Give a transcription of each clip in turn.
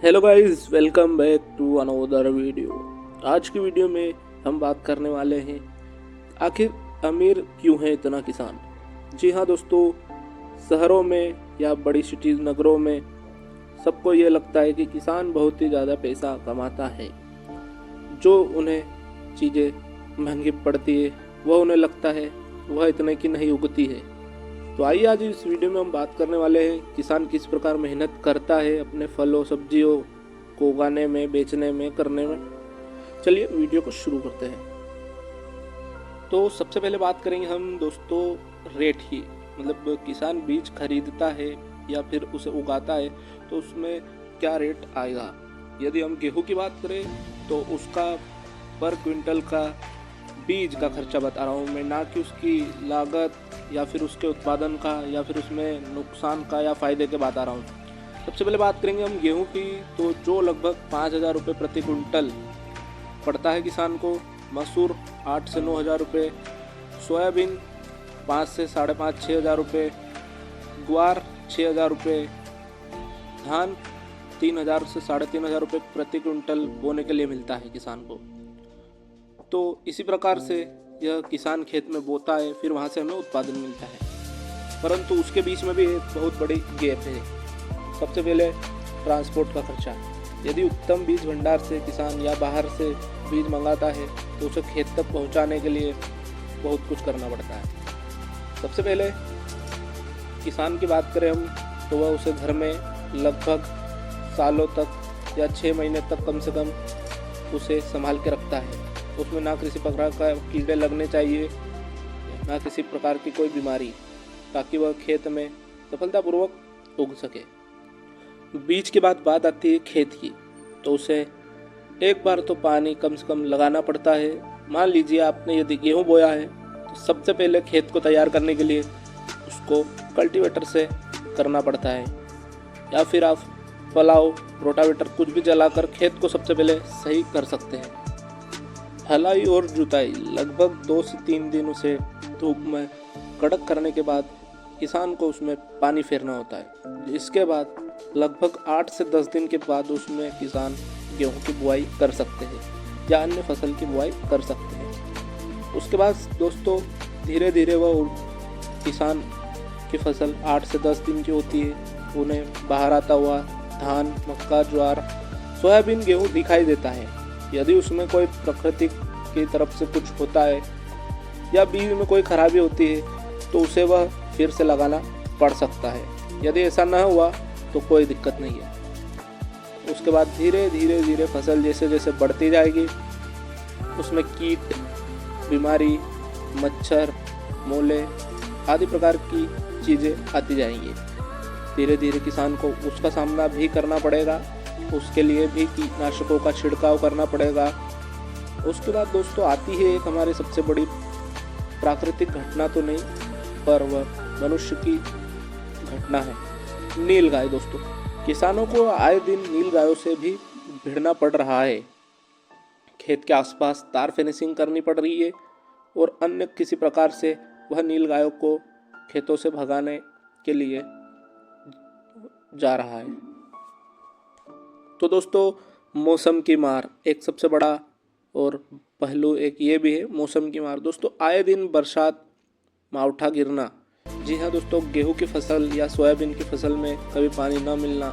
Hello guys, welcome back to another video. आज की video में हम बात करने वाले हैं आखिर अमीर क्यों है इतना किसान। जी हाँ दोस्तों, शहरों में या बड़ी सिटीज नगरों में सबको ये लगता है कि किसान बहुत ही ज़्यादा पैसा कमाता है। जो उन्हें चीज़ें महंगी पड़ती है वह उन्हें लगता है वह इतने की नहीं उगती है। तो आइए आज इस वीडियो में हम बात करने वाले हैं किसान किस प्रकार मेहनत करता है अपने फलों सब्जियों को उगाने में, बेचने में, करने में। चलिए वीडियो को शुरू करते हैं। तो सबसे पहले बात करेंगे हम दोस्तों रेट की, मतलब किसान बीज खरीदता है या फिर उसे उगाता है तो उसमें क्या रेट आएगा। यदि हम गेहूं की बात करें तो उसका पर क्विंटल का बीज का खर्चा बता रहा हूँ मैं, ना कि उसकी लागत या फिर उसके उत्पादन का या फिर उसमें नुकसान का या फ़ायदे के बता रहा हूँ। सबसे पहले बात करेंगे हम गेहूं की, तो जो लगभग 5,000 रुपये प्रति कुंटल पड़ता है किसान को। मसूर 8 से 9,000 रुपये, सोयाबीन 5 से 5,500-6,000 रुपये, ग्वार 6,000 रुपये, धान 3,000 से 3,500 रुपये प्रति कुंटल बोने के लिए मिलता है किसान को। तो इसी प्रकार से यह किसान खेत में बोता है, फिर वहाँ से हमें उत्पादन मिलता है। परंतु उसके बीच में भी एक बहुत बड़ी गैप है। सबसे पहले ट्रांसपोर्ट का खर्चा। यदि उत्तम बीज भंडार से किसान या बाहर से बीज मंगाता है तो उसे खेत तक पहुँचाने के लिए बहुत कुछ करना पड़ता है। सबसे पहले किसान की बात करें हम तो वह उसे घर में लगभग सालों तक या 6 महीने तक कम से कम उसे संभाल के रखता है। उसमें ना किसी प्रकार का कीड़े लगने चाहिए, ना किसी प्रकार की कोई बीमारी, ताकि वह खेत में सफलतापूर्वक उग सके। बीज के बाद बात आती है खेत की, तो उसे एक बार तो पानी कम से कम लगाना पड़ता है। मान लीजिए आपने यदि गेहूँ बोया है तो सबसे पहले खेत को तैयार करने के लिए उसको कल्टीवेटर से करना पड़ता है, या फिर आप पलाव, रोटावेटर कुछ भी जलाकर खेत को सबसे पहले सही कर सकते हैं। हलाई और जुताई लगभग 2 से 3 दिन उसे धूप में कड़क करने के बाद किसान को उसमें पानी फेरना होता है। इसके बाद लगभग 8 से 10 दिन के बाद उसमें किसान गेहूं की बुआई कर सकते हैं या अन्य फसल की बुआई कर सकते हैं। उसके बाद दोस्तों धीरे धीरे वह किसान की फसल 8 से 10 दिन की होती है। उन्हें बाहर आता हुआ धान, मक्का, ज्वार, सोयाबीन, गेहूँ दिखाई देता है। यदि उसमें कोई प्रकृति की तरफ से कुछ होता है या बीज में कोई खराबी होती है तो उसे वह फिर से लगाना पड़ सकता है। यदि ऐसा न हुआ तो कोई दिक्कत नहीं है। उसके बाद धीरे धीरे फसल जैसे जैसे बढ़ती जाएगी उसमें कीट, बीमारी, मच्छर, मोले आदि प्रकार की चीज़ें आती जाएंगी। धीरे धीरे किसान को उसका सामना भी करना पड़ेगा, उसके लिए भी कीटनाशकों का छिड़काव करना पड़ेगा। उसके बाद दोस्तों आती है एक हमारी सबसे बड़ी प्राकृतिक घटना तो नहीं पर वह मनुष्य की घटना है, नीलगाय। दोस्तों किसानों को आए दिन नीलगायों से भी भिड़ना पड़ रहा है। खेत के आसपास तार फेंसिंग करनी पड़ रही है और अन्य किसी प्रकार से वह नीलगायों को खेतों से भगाने के लिए जा रहा है। तो दोस्तों मौसम की मार एक सबसे बड़ा और पहलू एक ये भी है, मौसम की मार। दोस्तों आए दिन बरसात, मावठा गिरना। जी हाँ दोस्तों, गेहूं की फसल या सोयाबीन की फसल में कभी पानी न मिलना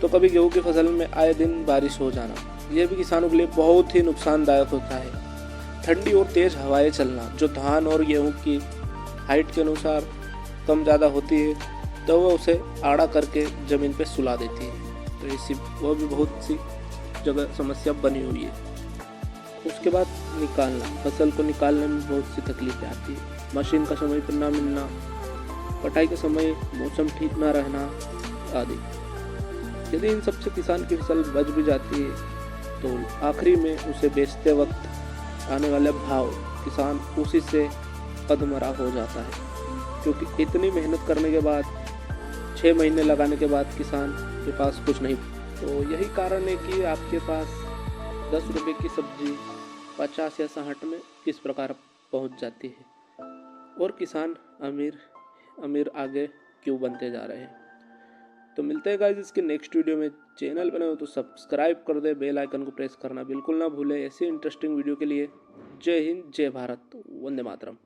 तो कभी गेहूं की फसल में आए दिन बारिश हो जाना, यह भी किसानों के लिए बहुत ही नुकसानदायक होता है। ठंडी और तेज़ हवाएं चलना जो धान और गेहूं की हाइट के अनुसार कम ज़्यादा होती है तो वह उसे आड़ा करके ज़मीन पर सुला देती है। तो ऐसी वह भी बहुत सी जगह समस्या बनी हुई है। उसके बाद निकालना, फसल को निकालने में बहुत सी तकलीफें आती है। मशीन का समय पर ना मिलना, कटाई के समय मौसम ठीक ना रहना आदि। यदि इन सबसे किसान की फसल बच भी जाती है तो आखिरी में उसे बेचते वक्त आने वाले भाव किसान उसी से अधमरा हो जाता है, क्योंकि इतनी मेहनत करने के बाद 6 महीने लगाने के बाद किसान के पास कुछ नहीं। तो यही कारण है कि आपके पास 10 रुपये की सब्जी 50 या 60 में किस प्रकार पहुंच जाती है और किसान अमीर आगे क्यों बनते जा रहे हैं। तो मिलते हैं गाइस इसके नेक्स्ट वीडियो में। चैनल पर नए हो तो सब्सक्राइब कर दे, बेल आइकन को प्रेस करना बिल्कुल ना भूले ऐसे इंटरेस्टिंग वीडियो के लिए। जय हिंद, जय भारत, वंदे मातरम।